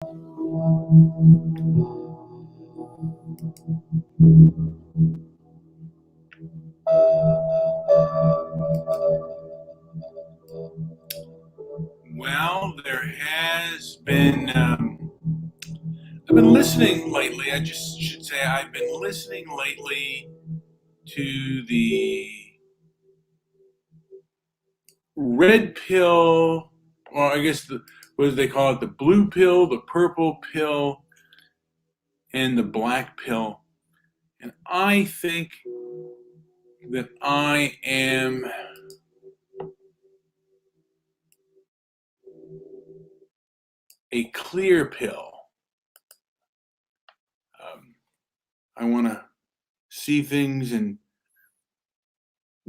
Well, there has been. I've been listening lately. I just should say I've been listening lately to the red pill, or I guess what do they call it? The blue pill, the purple pill, and the black pill. And I think that I am a clear pill. Um, I want to see things and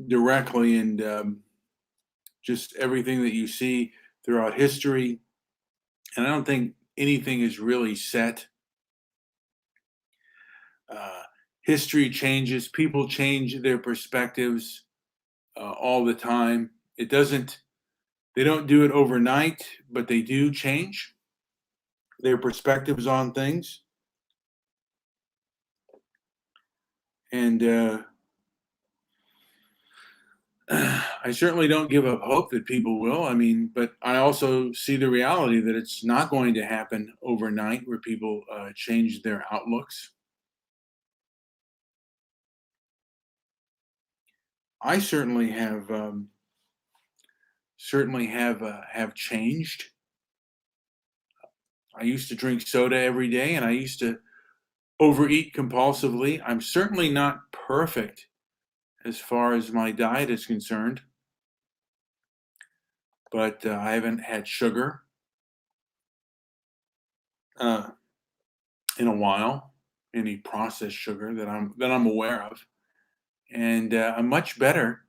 directly, and just everything that you see throughout history. And I don't think anything is really set. Uh, History changes, people change their perspectives all the time. They don't do it overnight, but they do change their perspectives on things. And I certainly don't give up hope that people will. I mean, but I also see the reality that it's not going to happen overnight where people change their outlooks. I certainly have changed. I used to drink soda every day, and I used to overeat compulsively. I'm certainly not perfect as far as my diet is concerned, but I haven't had sugar uh, in a while, any processed sugar that I'm aware of, and I'm much better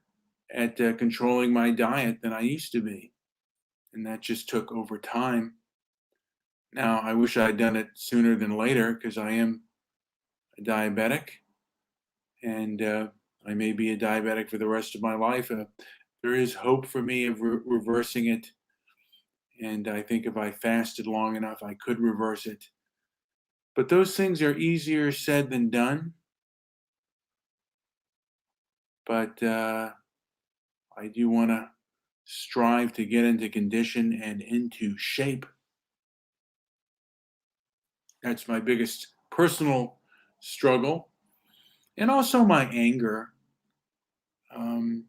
at controlling my diet than I used to be, and that just took over time. Now, I wish I had done it sooner than later because I am a diabetic, and I may be a diabetic for the rest of my life. There is hope for me of reversing it, and I think if I fasted long enough, I could reverse it. But those things are easier said than done. But I do want to strive to get into condition and into shape. That's my biggest personal struggle, and also my anger. Um,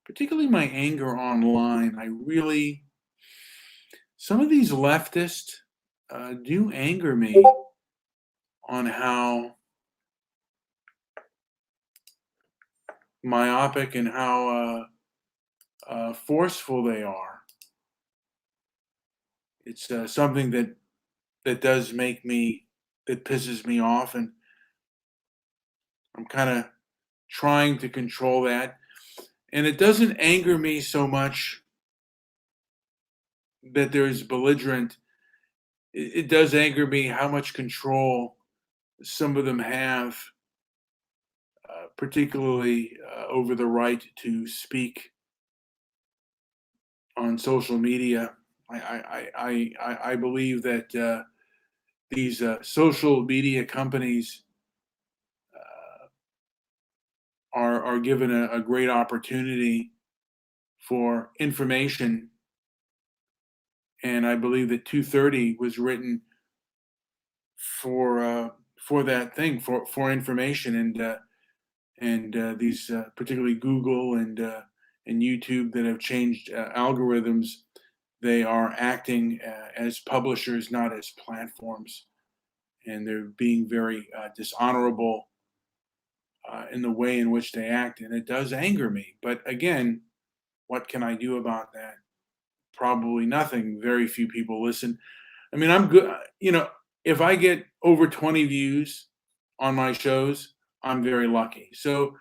Particularly my anger online. Some of these leftists do anger me on how myopic and how forceful they are. It's something that does that pisses me off, and I'm kind of trying to control that. And it doesn't anger me so much that there's belligerent. It does anger me how much control some of them have, particularly over the right to speak on social media. I believe that these social media companies are given a great opportunity for information, and I believe that 230 was written for that thing, for information, and these particularly Google and YouTube that have changed algorithms. They are acting as publishers, not as platforms, and they're being very dishonorable in the way in which they act, and it does anger me. But again, what can I do about that? Probably nothing. Very few people listen. I mean, I'm good. If I get over 20 views on my shows, I'm very lucky. So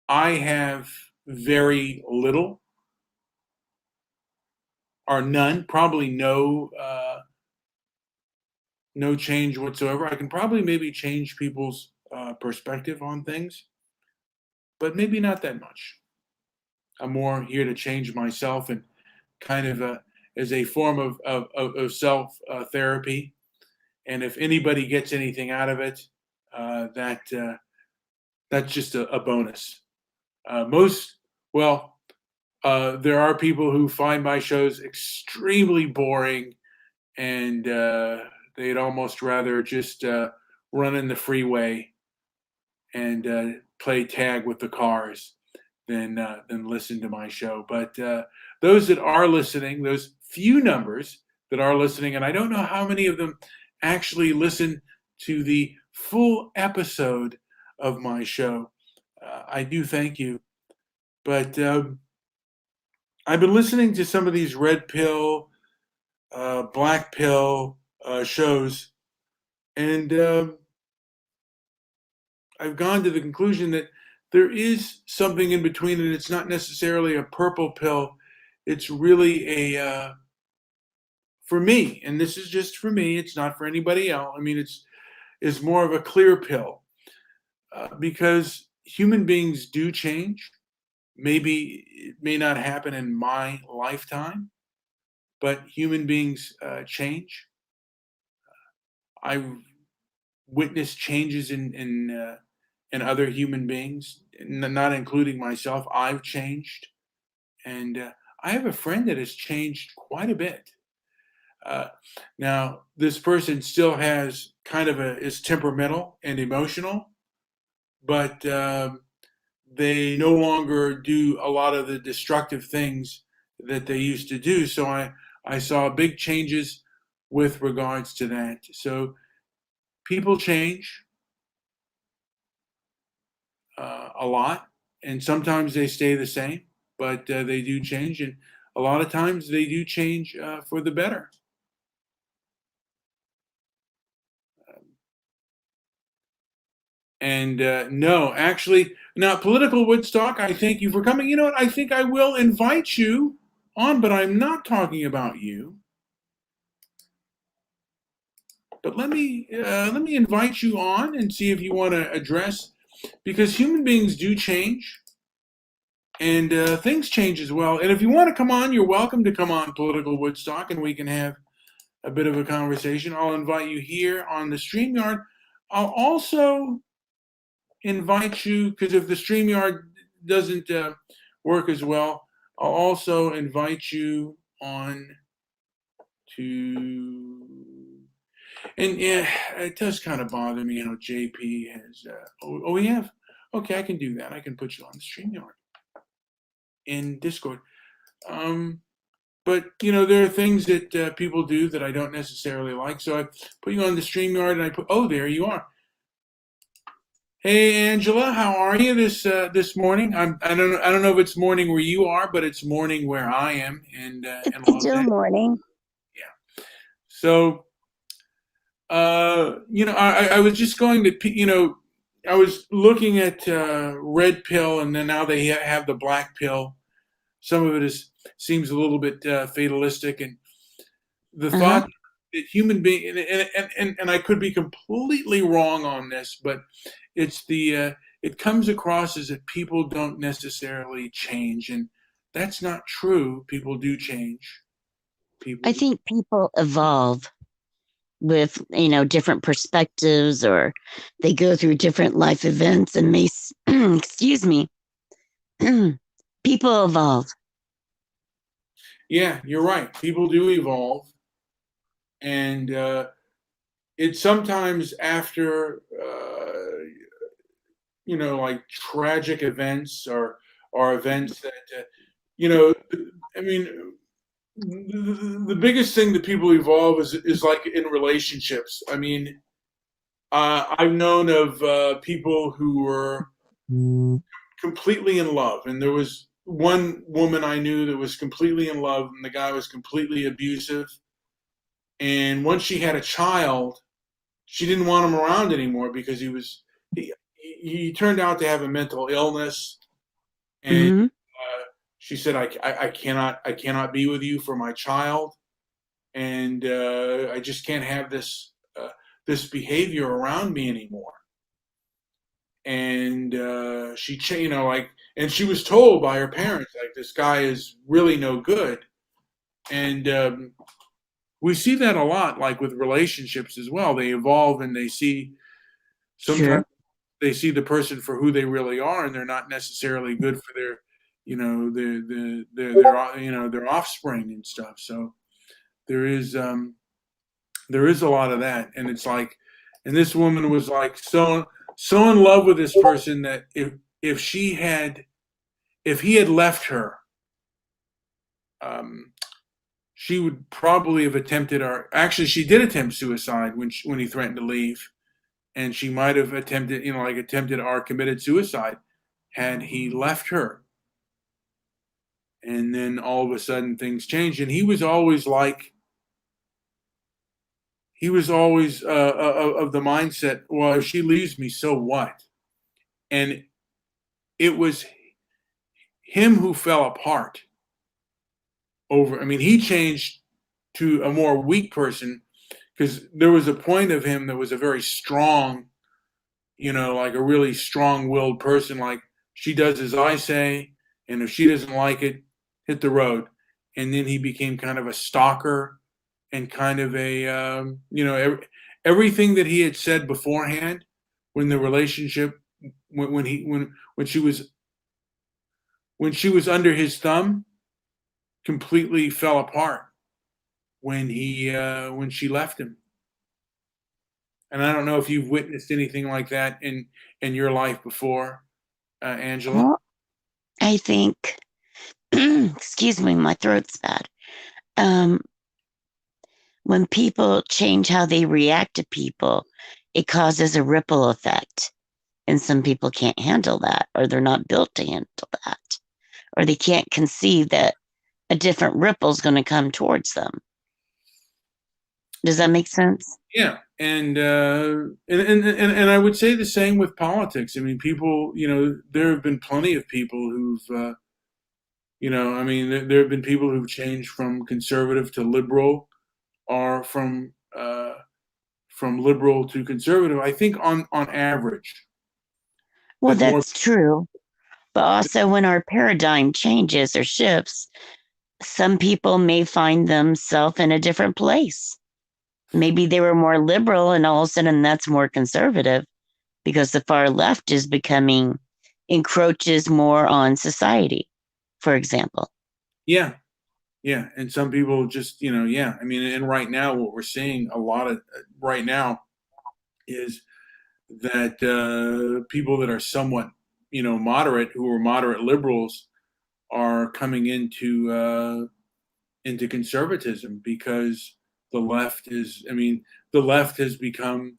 I have very little or none, probably no change whatsoever. I can probably maybe change people's perspective on things, but maybe not that much. I'm more here to change myself and kind of as a form of self therapy. And if anybody gets anything out of it, that's just a bonus. Most well, there are people who find my shows extremely boring, and they'd almost rather just run in the freeway and play tag with the cars than listen to my show. But those that are listening, those few numbers that are listening, and I don't know how many of them actually listen to the full episode of my show. I do thank you. But I've been listening to some of these red pill, black pill shows, and I've gone to the conclusion that there is something in between, and it's not necessarily a purple pill. It's really for me, and this is just for me. It's not for anybody else. I mean, it's more of a clear pill because human beings do change. Maybe it may not happen in my lifetime, but human beings change. I've witnessed changes in other human beings, not including myself. I've changed, and I have a friend that has changed quite a bit. Uh, Now, this person still has kind of is temperamental and emotional, but they no longer do a lot of the destructive things that they used to do. So I saw big changes with regards to that. So people change a lot, and sometimes they stay the same, but they do change, and a lot of times they do change for the better. And no, actually, now political Woodstock, I thank you for coming. You know what? I think I will invite you on, but I'm not talking about you. But let me invite you on and see if you want to address, because human beings do change, and things change as well. And if you want to come on, you're welcome to come on Political Woodstock, and we can have a bit of a conversation. I'll invite you here on the StreamYard. I'll also invite you, because if the StreamYard doesn't work as well, I'll also invite you on to, and yeah, it does kind of bother me how JP has, we have, okay, I can do that. I can put you on the StreamYard in Discord. But, you know, there are things that people do that I don't necessarily like. So I put you on the StreamYard and oh, there you are. Hey Angela, how are you this morning? I don't know if it's morning where you are, but it's morning where I am in It's Los still Angeles. morning. Yeah. So you know, I was just going to, you know, I was looking at red pill, and then now they have the black pill. Some of it seems a little bit fatalistic, and the Uh-huh. thought that human being, and I could be completely wrong on this, but it's it comes across as if people don't necessarily change, and that's not true. People do change. People I do. think people evolve with, different perspectives, or they go through different life events and may, excuse me, people evolve. Yeah, you're right. People do evolve, and it's sometimes after you know, like tragic events or events that you know. I mean, the biggest thing that people evolve is like in relationships. I mean, I've known of people who were completely in love, and there was one woman I knew that was completely in love, and the guy was completely abusive. And once she had a child, she didn't want him around anymore because he, he turned out to have a mental illness, and Hmm. she said, I cannot be with you for my child, and I just can't have this behavior around me anymore. And you know, like, and she was told by her parents, like, this guy is really no good. And we see that a lot, like with relationships as well. They evolve and they see sometimes Sure. they see the person for who they really are, and they're not necessarily good for their, their offspring and stuff. So there is there is a lot of that, and it's like, and this woman was like so in love with this person that if she had if he had left her, um, she would probably have attempted, or actually she did attempt suicide when he threatened to leave, and she might have attempted, attempted or committed suicide had he left her. And then all of a sudden things changed, and he was always of the mindset, well, if she leaves me, so what? And it was him who fell apart over. I mean, he changed to a more weak person because there was a point of him that was a very strong, like a really strong-willed person. Like, she does as I say, and if she doesn't like it, hit the road. And then he became kind of a stalker and kind of a, everything that he had said beforehand when the relationship, when she was under his thumb, completely fell apart when she left him. And I don't know if you've witnessed anything like that in your life before, Angela. Well, I think, excuse me, my throat's bad. Um, when people change how they react to people, it causes a ripple effect. And some people can't handle that, or they're not built to handle that, or they can't conceive that a different ripple is going to come towards them. Does that make sense? Yeah, and I would say the same with politics. I mean, people, there have been plenty of people who've, I mean, there have been people who've changed from conservative to liberal, or from liberal to conservative. I think on average, Well, that more. that's true. But also, when our paradigm changes or shifts, some people may find themselves in a different place. Maybe they were more liberal, and all of a sudden that's more conservative because the far left is becoming encroaches more on society, for example. Yeah, yeah, and some people just, yeah. I mean, and right now, what we're seeing a lot of right now is that people that are somewhat, moderate, who are moderate liberals, are coming into conservatism because the left is. I mean, the left has become,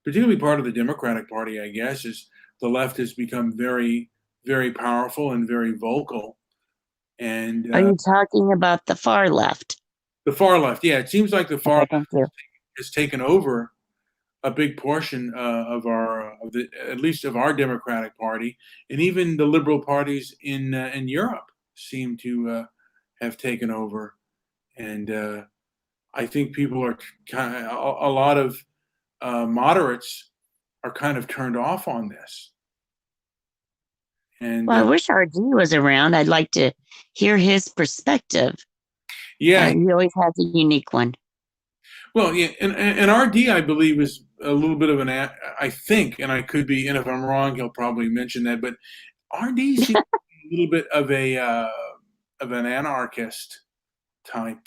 particularly part of the Democratic Party, I guess, is the left has become very, very powerful and very vocal. And Are you talking about the far left? the far left, yeah, it seems like the far Okay, left thank you. has taken over a big portion of the at least of our Democratic Party, and even the liberal parties in Europe seem to have taken over. And I think people are kind of, a lot of moderates are kind of turned off on this. And Well, I wish RD was around. I'd like to hear his perspective. yeah, He always has a unique one. well, yeah, and RD, I believe, is a little bit of I think, and I could be, and if I'm wrong, he'll probably mention that. But RD seems to be a little bit of an anarchist type,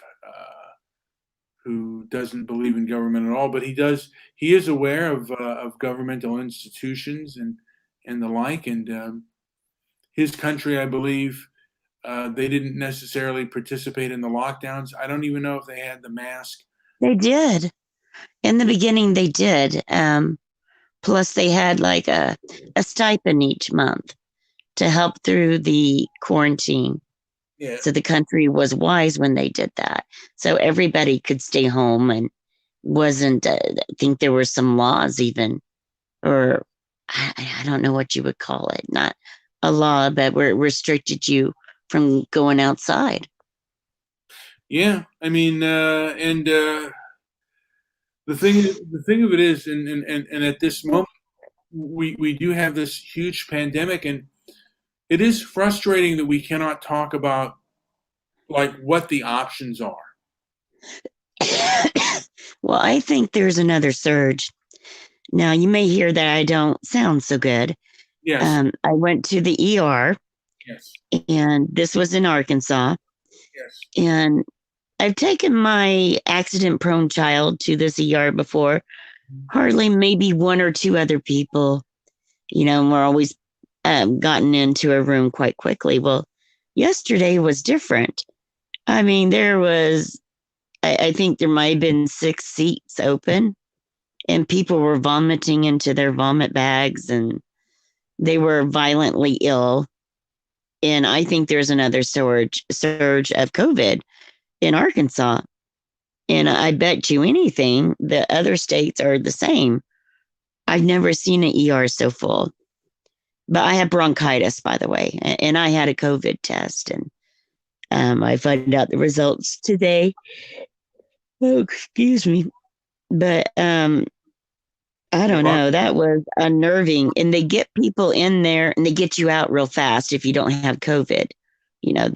who doesn't believe in government at all. But he does. He is aware of governmental institutions and the like. And his country, I believe, they didn't necessarily participate in the lockdowns. I don't even know if they had the mask. They did. In the beginning, they did. Plus, they had like a stipend each month to help through the quarantine. Yeah. So the country was wise when they did that. So everybody could stay home and wasn't, I think there were some laws even, or I don't know what you would call it, not a law, but where it restricted you from going outside. Yeah, I mean, and the thing of it is, and at this moment, we do have this huge pandemic, and it is frustrating that we cannot talk about like what the options are. Well, I think there's another surge. Now, you may hear that I don't sound so good. Yes, I went to the ER, yes, and this was in Arkansas. yes. And I've taken my accident prone child to this ER before, hardly maybe one or two other people, and we're always gotten into a room quite quickly. Well, yesterday was different. I mean, I think there might have been 6 seats open, and people were vomiting into their vomit bags, and they were violently ill. And I think there's another surge of COVID in Arkansas. And I bet you anything, the other states are the same. I've never seen an ER so full. But I have bronchitis, by the way, and I had a COVID test, and I found out the results today. Oh, excuse me. But I don't Bron- know. That was unnerving. And they get people in there and they get you out real fast if you don't have COVID. You know,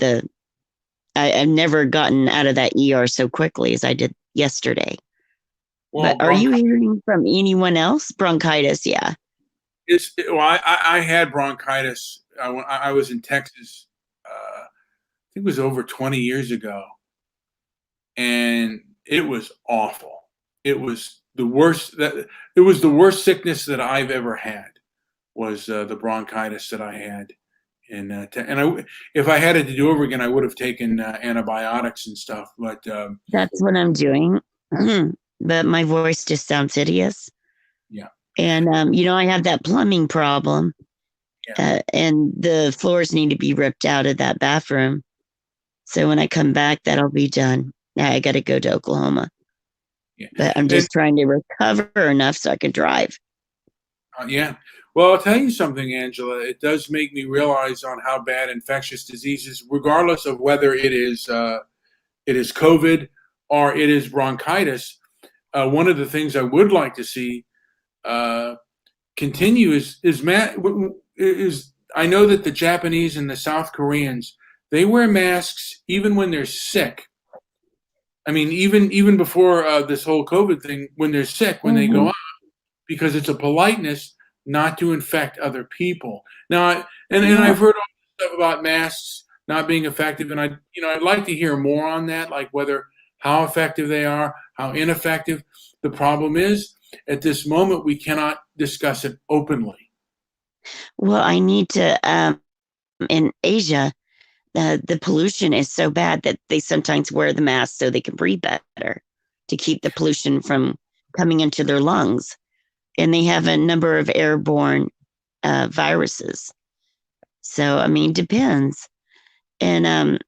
I've never gotten out of that ER so quickly as I did yesterday. But well, are you hearing from anyone else? Bronchitis, yeah. I had bronchitis. I was in Texas. I think it was over 20 years ago, and it was awful. It was the worst. It was the worst sickness that I've ever had. Was the bronchitis that I had, if I had it to do over again, I would have taken antibiotics and stuff. But That's what I'm doing. But my voice just sounds hideous. yeah, And, I have that plumbing problem, yeah, and the floors need to be ripped out of that bathroom. So when I come back, that'll be done. Now I got to go to Oklahoma, yeah, but I'm and just trying to recover enough so I can drive. yeah. Well, I'll tell you something, Angela. It does make me realize on how bad infectious diseases, regardless of whether it is COVID or it is bronchitis. One of the things I would like to see uh, continue is I know that the Japanese and the South Koreans, they wear masks even when they're sick. I mean, even before this whole COVID thing, when they're sick, when they go Mm-hmm. out, because it's a politeness not to infect other people. Now, and Yeah. I've heard all this stuff about masks not being effective, and I'd like to hear more on that, like whether how effective they are, how ineffective. The problem is, at this moment, we cannot discuss it openly. Well, I need to, in Asia, the pollution is so bad that they sometimes wear the mask so they can breathe better to keep the pollution from coming into their lungs. And they have a number of airborne viruses. So, I mean, depends. And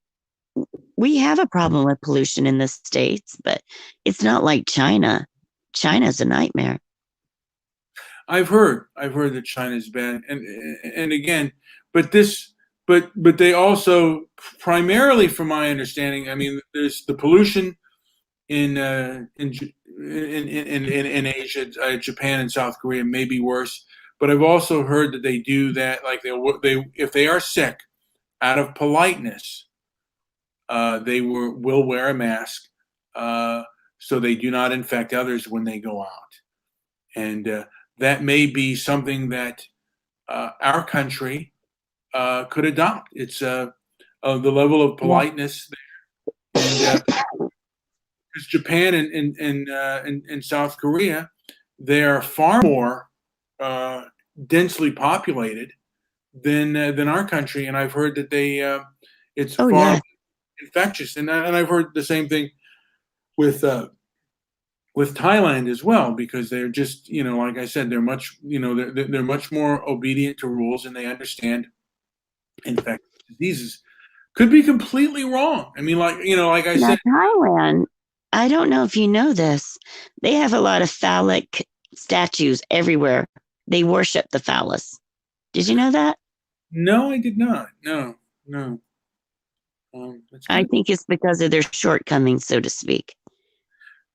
we have a problem with pollution in the States, but it's not like China. China's a nightmare. I've heard that China's bad, and again, but this, but they also primarily, from my understanding, I mean, there's the pollution in in Asia, Japan and South Korea may be worse, but I've also heard that they do that, like they if they are sick, out of politeness, will wear a mask, so they do not infect others when they go out, and that may be something that our country could adopt. It's the level of Yeah. politeness, and because Japan and South Korea, they are far more uh, densely populated than our country, and I've heard that it's Oh, far yeah. less infectious, and I've heard the same thing with uh, with Thailand as well, because they're just, like I said, they're much, they're much more obedient to rules, and they understand infectious diseases. Could be completely wrong. I mean, like I Now, said, Thailand, I don't know if you know this, they have a lot of phallic statues everywhere. They worship the phallus. Did you know that? no, I did not. No, no. That's I kind of think it's because of their shortcomings, so to speak.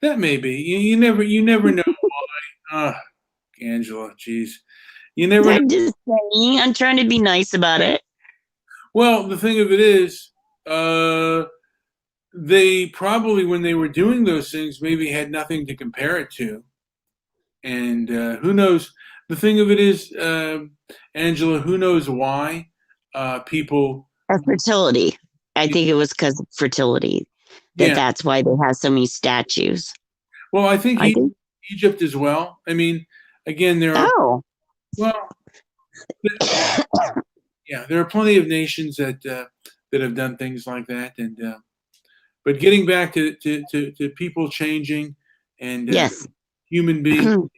that may be. You never know. Ah, Angela, geez, you never know. I'm just saying, I'm trying to be nice about it. Well, the thing of it is, uh, they probably, when they were doing those things, maybe had nothing to compare it to. And who knows? The thing of it is, Angela, who knows why people? Fertility. I think it was because of fertility that Yeah. that's why they have so many statues. Well, I think I think. Egypt as well. I mean, again, there are, Oh. well, yeah, there are plenty of nations that have done things like that. And but getting back to people changing and Yes. human beings,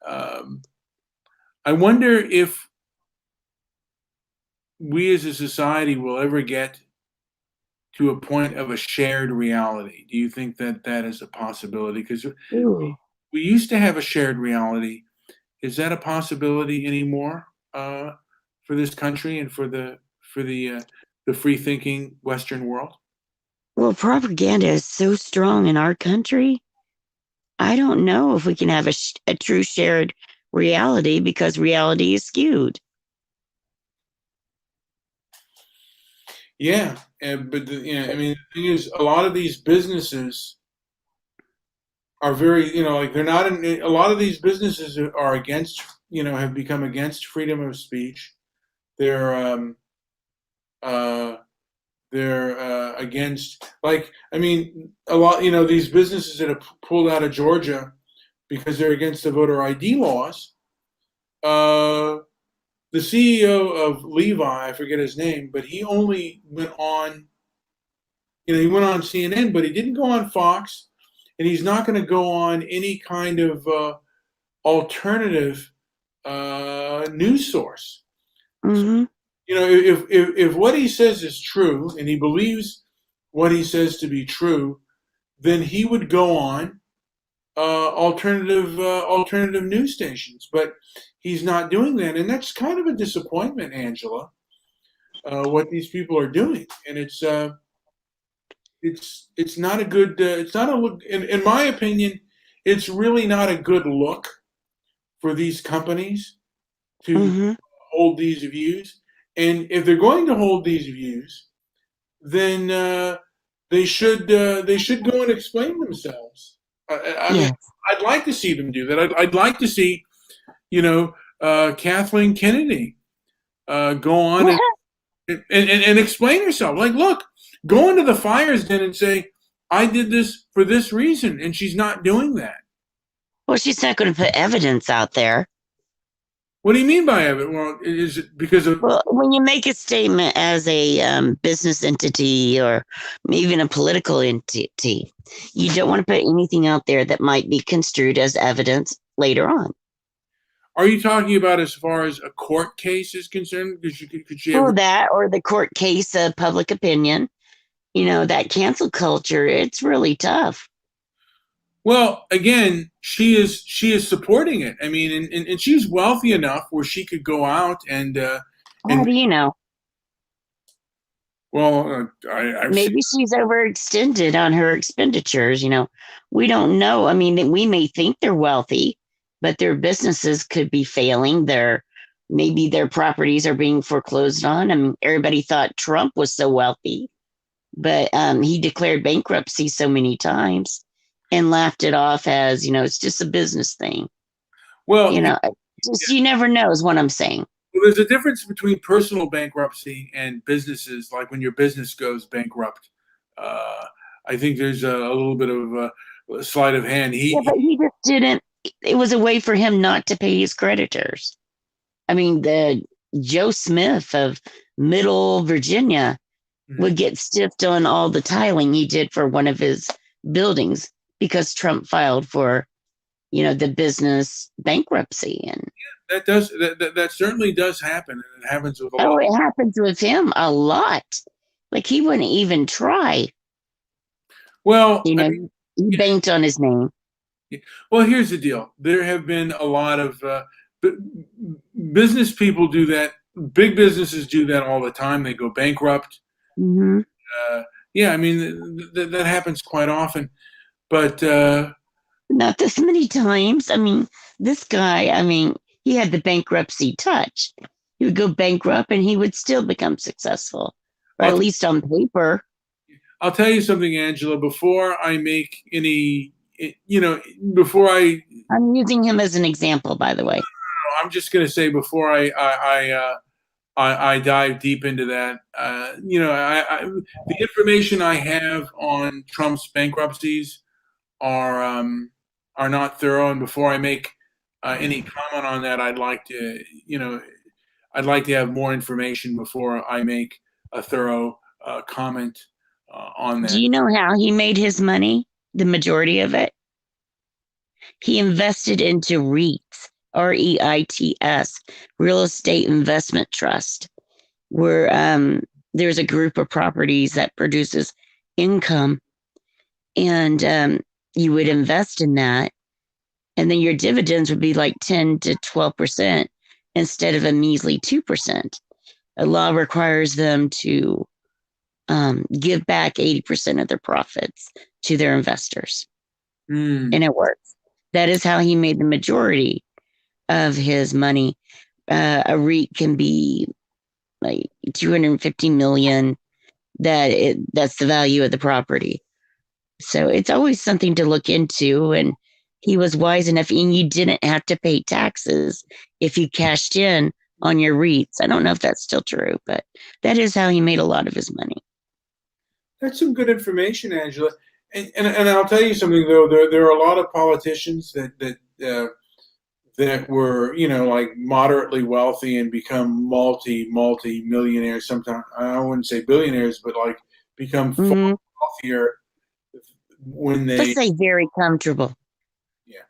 um, I wonder if we as a society will ever get to a point of a shared reality. Do you think that that is a possibility? Because Ooh. we used to have a shared reality. Is that a possibility anymore for this country and for the free thinking Western world? Well, propaganda is so strong in our country. I don't know if we can have a true shared reality because reality is skewed. Yeah, but I mean, the thing is, a lot of these businesses are very, like they're not in. A lot of these businesses are against, have become against freedom of speech. They're uh, they're against, like, I mean, a lot, these businesses that have pulled out of Georgia because they're against the voter ID laws. Uh, the CEO of Levi, I forget his name, but he only went on, he went on CNN, but he didn't go on Fox, and he's not going to go on any kind of alternative news source. So, Hmm. if what he says is true, and he believes what he says to be true, then he would go on alternative news stations. But he's not doing that, and that's kind of a disappointment, Angela. What these people are doing, and it's not a good. It's not a look. In my opinion, it's really not a good look for these companies to Hmm. hold these views. And if they're going to hold these views, then they should go and explain themselves. I mean, Yes. I'd like to see them do that. I'd like to see, Kathleen Kennedy go on and explain herself. Like, look, go into the fires den and say, I did this for this reason, and she's not doing that. Well, she's not going to put evidence out there. What do you mean by it? Well, is it because of? Well, when you make a statement as a business entity or even a political entity, you don't want to put anything out there that might be construed as evidence later on. Are you talking about as far as a court case is concerned? Because could she Or ever? that, or the court case of public opinion, that cancel culture, it's really tough. Well, again, she is supporting it. I mean, and she's wealthy enough where she could go out How and do you know? well, I've seen. Maybe she's overextended on her expenditures. We don't know. I mean, we may think they're wealthy, but their businesses could be failing. Maybe their properties are being foreclosed on. I mean, everybody thought Trump was so wealthy, but he declared bankruptcy so many times and laughed it off as, it's just a business thing. Well, You know, just you never know is what I'm saying. there's a difference between personal bankruptcy and businesses. Like when your business goes bankrupt, uh, I think there's a little bit of a sleight of hand. Yeah, but he just didn't. It was a way for him not to pay his creditors. I mean, the Joe Smith of Middle Virginia Mhm. would get stiffed on all the tiling he did for one of his buildings because Trump filed for, the business bankruptcy. And that certainly does happen, and it happens with a oh, lot. it happens with him a lot. Like he wouldn't even try. Well, You I know, mean, he banked on his name. yeah. Well, here's the deal. There have been a lot of b- business people do that. Big businesses do that all the time. They go bankrupt. Hmm. Uh, yeah, I mean that happens quite often. But Not this many times. I mean, this guy, I mean, he had the bankruptcy touch. He would go bankrupt and he would still become successful, or I'll at least on paper. I'll tell you something, Angela. Before I make any, before I'm using him as an example, by the way. I'm just going to say before I dive deep into that. The information I have on Trump's bankruptcies are um, are not thorough, and before I make any comment on that, I'd like to have more information before I make a thorough comment on Do that. you know how he made his money? The majority of it? He invested into REITs, REITs, Real Estate Investment Trust, where there's a group of properties that produces income, and you would invest in that, and then your dividends would be like 10 to 12% instead of a measly 2%. A law requires them to give back 80% of their profits to their investors, Mm. and it works. That is how he made the majority of his money. A REIT can be like 250 million. That's the value of the property. So it's always something to look into. And he was wise enough, and you didn't have to pay taxes if you cashed in on your REITs. I don't know if that's still true, but that is how he made a lot of his money. That's some good information, Angela. And I'll tell you something though. There are a lot of politicians that were like moderately wealthy and become multi millionaires. Sometimes I wouldn't say billionaires, but like become far Mm-hmm. wealthier when Let's they say very comfortable. yeah.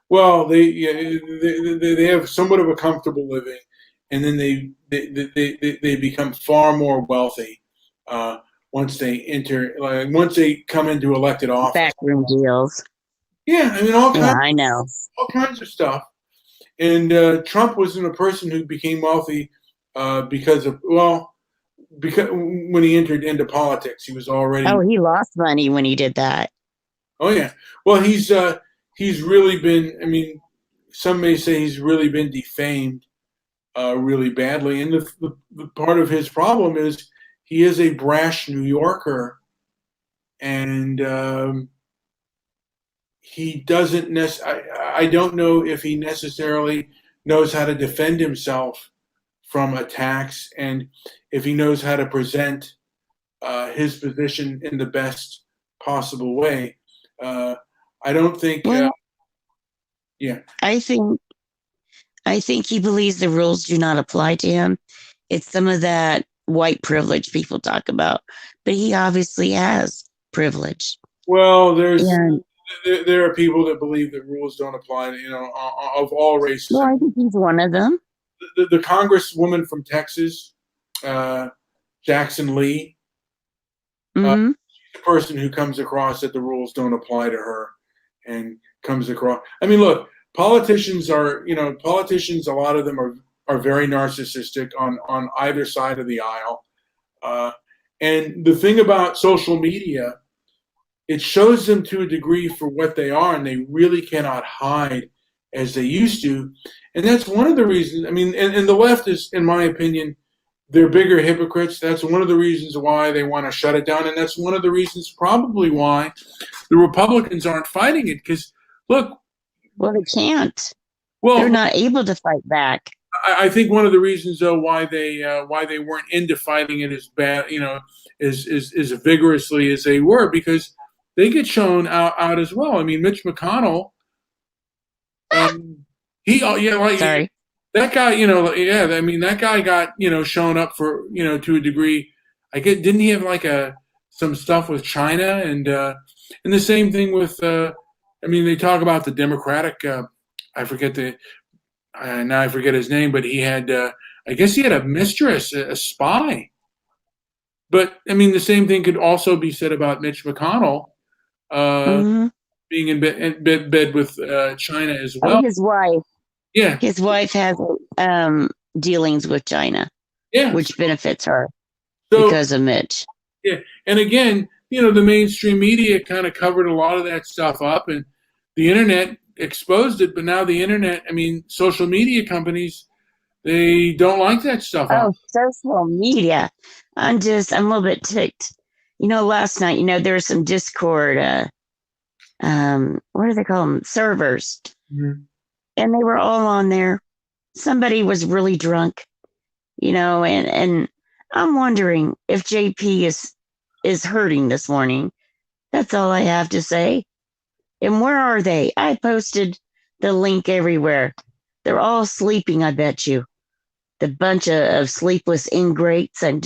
Well, they have somewhat of a comfortable living, and then they become far more wealthy once they enter, like once they come into elected office. Backroom deals. Yeah, I mean Yeah, I know. all kinds of stuff. And Trump wasn't a person who became wealthy because when he entered into politics, he was already. Oh, he lost money when he did that. Oh yeah. Well, he's really been. I mean, some may say he's really been defamed really badly. And the part of his problem is he is a brash New Yorker, and he doesn't. I don't know if he necessarily knows how to defend himself from attacks, and if he knows how to present his position in the best possible way. I don't think. Well, Yeah. I think I think he believes the rules do not apply to him. It's some of that white privilege people talk about, but he obviously has privilege. Well, And there are people that believe that rules don't apply to of all races. well, I think he's one of them. The Congresswoman from Texas, uh, Jackson Lee, Hmm. the person who comes across that the rules don't apply to her, and comes across. I mean, look, politicians are politicians. A lot of them are very narcissistic on either side of the aisle. Uh, and the thing about social media, it shows them to a degree for what they are, and they really cannot hide as they used to. And that's one of the reasons. I mean, and the left is, in my opinion, they're bigger hypocrites. That's one of the reasons why they want to shut it down, and that's one of the reasons probably why the Republicans aren't fighting it. Because look, Well, they can't. They're well, not able to fight back. I think one of the reasons though why they weren't into fighting it as bad, as vigorously as they were, because they get shown out as well. I mean, Mitch McConnell, he yeah, like Sorry. that guy, yeah. I mean, that guy got shown up for to a degree. I get didn't he have like some stuff with China and the same thing with I mean, they talk about the Democratic. I forget now I forget his name, but he had I guess he had a mistress, a spy. But I mean, the same thing could also be said about Mitch McConnell uh, Hmm. being in bed with China as Oh, well. his wife. Yeah, His wife has dealings with China, yeah. which benefits her So because of Mitch. yeah, and again, the mainstream media kind of covered a lot of that stuff up, and the internet exposed it. But now the internet, I mean, social media companies, they don't like that stuff out. Oh, social media. I'm a little bit ticked Last night, there was some Discord, what do they call them? Servers. Mhm. And they were all on there. Somebody was really drunk, and I'm wondering if JP is hurting this morning. That's all I have to say. And where are they? I posted the link everywhere. They're all sleeping, I bet you. The bunch of sleepless ingrates and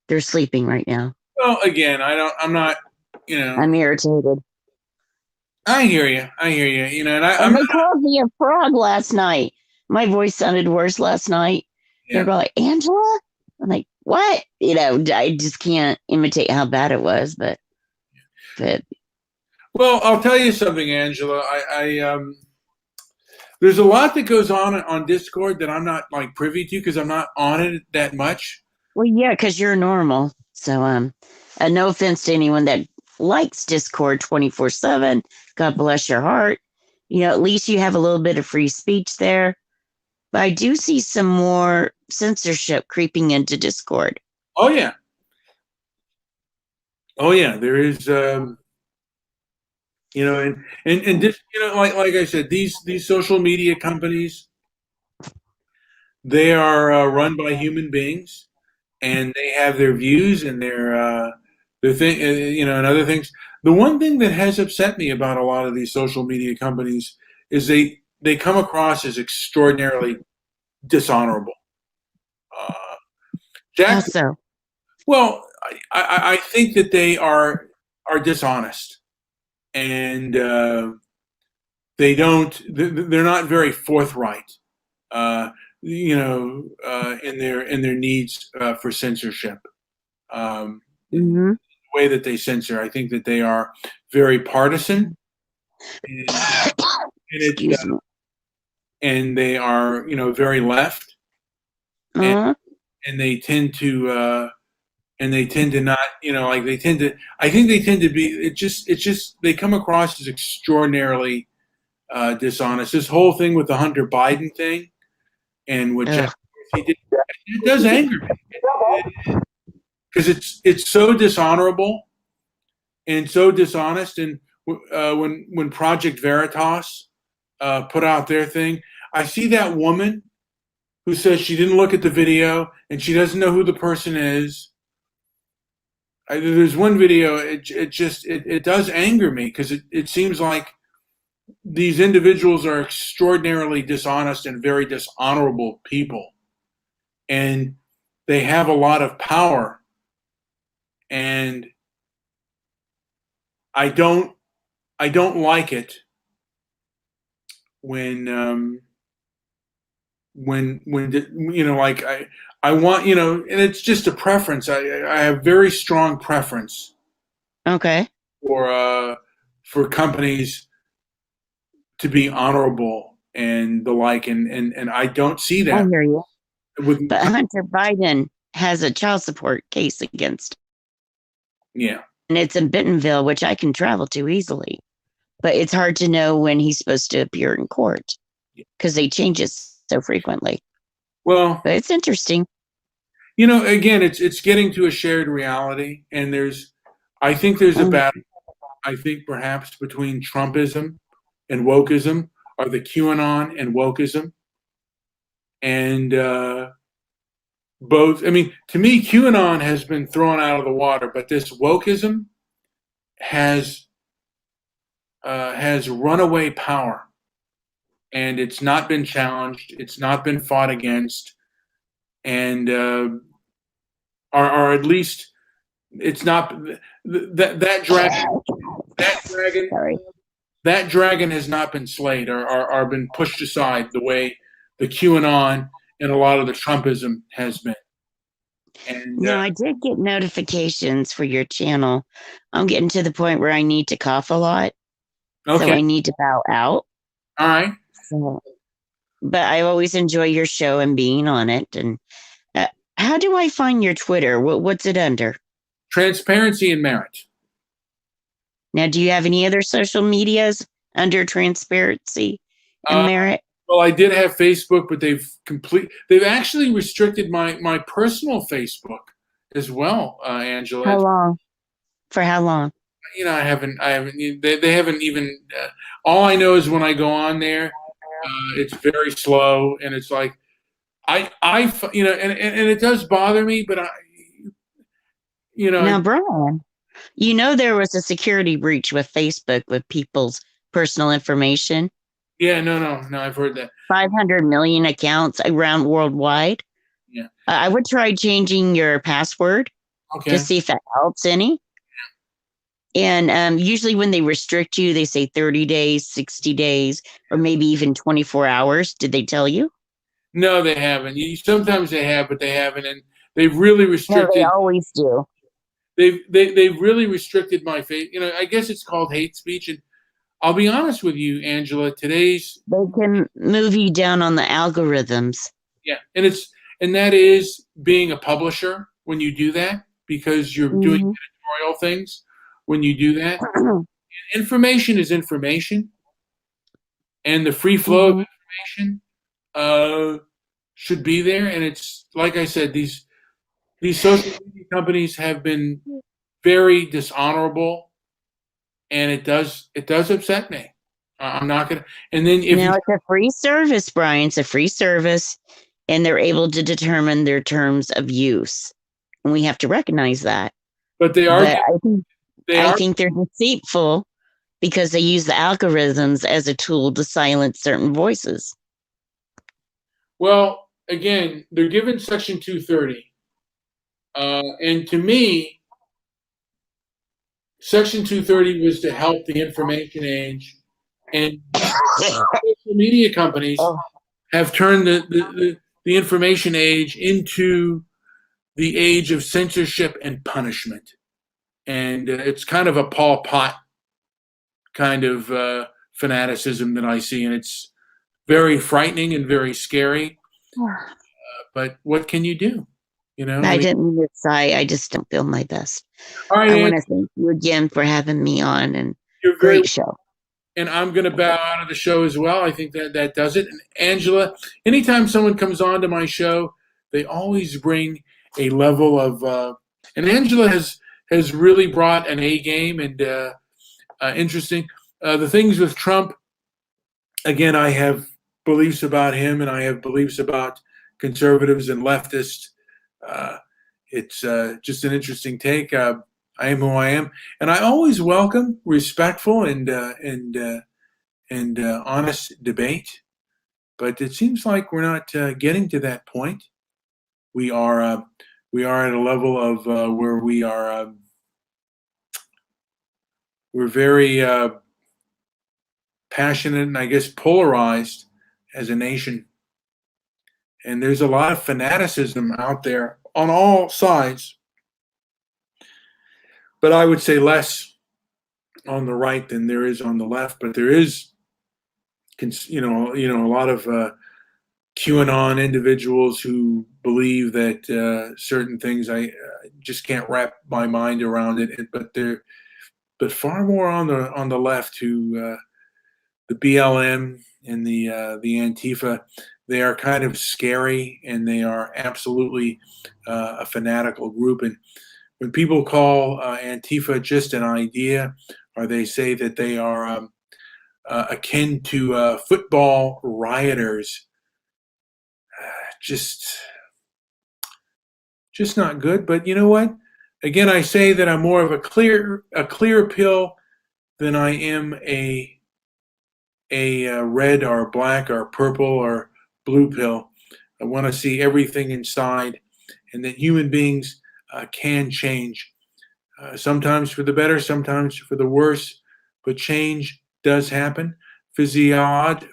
they're sleeping right now. Well, again, I'm not, you know, I'm irritated. I hear you. I hear you. And I'm And not, they called me a frog last night. My voice sounded worse last night. They're yeah. like, Angela? I'm like, what? I just can't imitate how bad it was, but Well, I'll tell you something, Angela. There's a lot that goes on Discord that I'm not like privy to because I'm not on it that much. well, yeah, because you're normal. So, no offense to anyone that likes Discord 24/7. God bless your heart. At least you have a little bit of free speech there. But I do see some more censorship creeping into Discord. Oh yeah. Oh yeah. There is, and this, like I said, these social media companies, they are run by human beings, and they have their views and their thing, and other things. The one thing that has upset me about a lot of these social media companies is they come across as extraordinarily dishonorable. Uh, How Jack, so? well, I think that they are dishonest, and they're not very forthright. Uh, in their needs for censorship. The Mm-hmm. way that they censor, I think that they are very partisan, and it's Excuse me. and they are very left, and Uh, they tend to not like they tend to. I think they tend to be. It's just they come across as extraordinarily dishonest. This whole thing with the Hunter Biden thing and what Jack ugh. Dorsey did, it does anger me because it's so dishonorable and so dishonest. And when Project Veritas put out their thing, I see that woman who says she didn't look at the video and she doesn't know who the person is. There's one video. It does anger me because it seems like these individuals are extraordinarily dishonest and very dishonorable people, and they have a lot of power. And I don't I don't like it when like I want, and it's just a preference. I have very strong preference Okay. for companies to be honorable and the like, and I don't see I that hear you. with. But Hunter Biden has a child support case against, Yeah. and it's in Bentonville, which I can travel to easily. But it's hard to know when he's supposed to appear in court because they change it so frequently. Well, But it's interesting. again, it's getting to a shared reality, and I think there's a Mm, battle. I think perhaps between Trumpism and wokeism, or the QAnon and wokeism, and both. I mean, to me, QAnon has been thrown out of the water, but this wokeism has runaway power, and it's not been challenged. It's not been fought against, and or at least it's not that dragon. That dragon. sorry. That dragon has not been slayed or been pushed aside the way the QAnon and a lot of the Trumpism has been. And Now, I did get notifications for your channel. I'm getting to the point where I need to cough a lot. So okay, I need to bow out. all right. So, but I always enjoy your show and being on it. And uh, how do I find your Twitter? What's it under? Transparency and merit. Now, do you have any other social medias under transparency and Uh, merit? well, I did have Facebook, but they've actually restricted my personal Facebook. as well, Angela. How long? For how long? They haven't even. All I know is when I go on there, it's very slow, and it's like and it does bother me, but you know, Now, Brian, you know there was a security breach with Facebook with people's personal information. yeah, no, I've heard that. 500 million accounts around worldwide. Yeah, I would try changing your password to okay. see if that helps any. And usually, when they restrict you, they say 30 days, 60 days, or maybe even 24 hours. Did they tell you? No, they haven't. Sometimes they have, but they haven't, and they've really No, they restricted. always do. They've really restricted my faith. I guess it's called hate speech, and I'll be honest with you, Angela. Today's They can move you down on the algorithms. Yeah, and that is being a publisher when you do that because you're doing Mhm. editorial things. When you do that, information is information, and the free flow of Mhm. information uh, should be there. And it's like I said, these social media companies have been very dishonorable, and it does upset me. I'm not gonna. And then if you, Now, it's a free service, Brian. It's a free service, and they're able to determine their terms of use. And we have to recognize that. but they are But they I are think they're deceitful because they use the algorithms as a tool to silence certain voices. well. Again, they're given Section 230. And to me, Section 230 was to help the information age, and social media companies Oh, have turned the information age into the age of censorship and punishment. And it's kind of a Pol Pot kind of fanaticism that I see, and it's very frightening and very scary. But what can you do? I I mean, didn't mean to sigh. I just don't feel my best. all right, I Ann, want to thank you again for having me on and you're very great show. and I'm going to bow out of the show as well. I think that does it. And Angela, anytime someone comes on to my show, they always bring a level of, and Angela has really brought an A game and interesting. The things with Trump, again, I have beliefs about him, and I have beliefs about conservatives and leftists. Uh, it's just an interesting take. I am who I am, and I always welcome respectful and honest debate. But it seems like we're not getting to that point. We are we are at a level of where we're very passionate and I guess polarized as a nation. And there's a lot of fanaticism out there on all sides, but I would say less on the right than there is on the left. But there is, a lot of QAnon individuals who believe that certain things I just can't wrap my mind around it. But far more on the left who the BLM and the Antifa, they are kind of scary and they are absolutely a fanatical group. And when people call Antifa just an idea, or they say that they are akin to football rioters, just just not good. But you know what? Again, I say that I'm more of a clear pill than I am a red or black or purple or blue pill. I want to see everything inside, and that human beings can change. Sometimes for the better, sometimes for the worse, but change does happen. Physiology,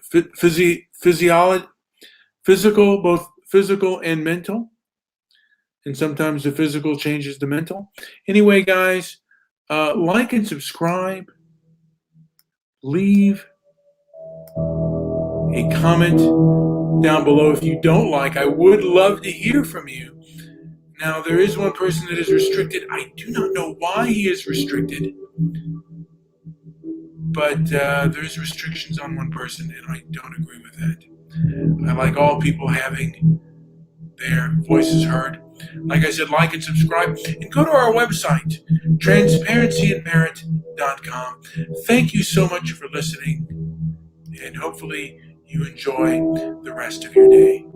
physical, both physical and mental. And sometimes the physical changes the mental. Anyway, guys, like and subscribe. Leave a comment down below if you don't like. I would love to hear from you. Now, there is one person that is restricted. I do not know why he is restricted, but there's restrictions on one person, and I don't agree with that. I like all people having their voices heard. Like I said, like and subscribe, and go to our website, transparencyandmerit.com. Thank you so much for listening, and hopefully you enjoy the rest of your day.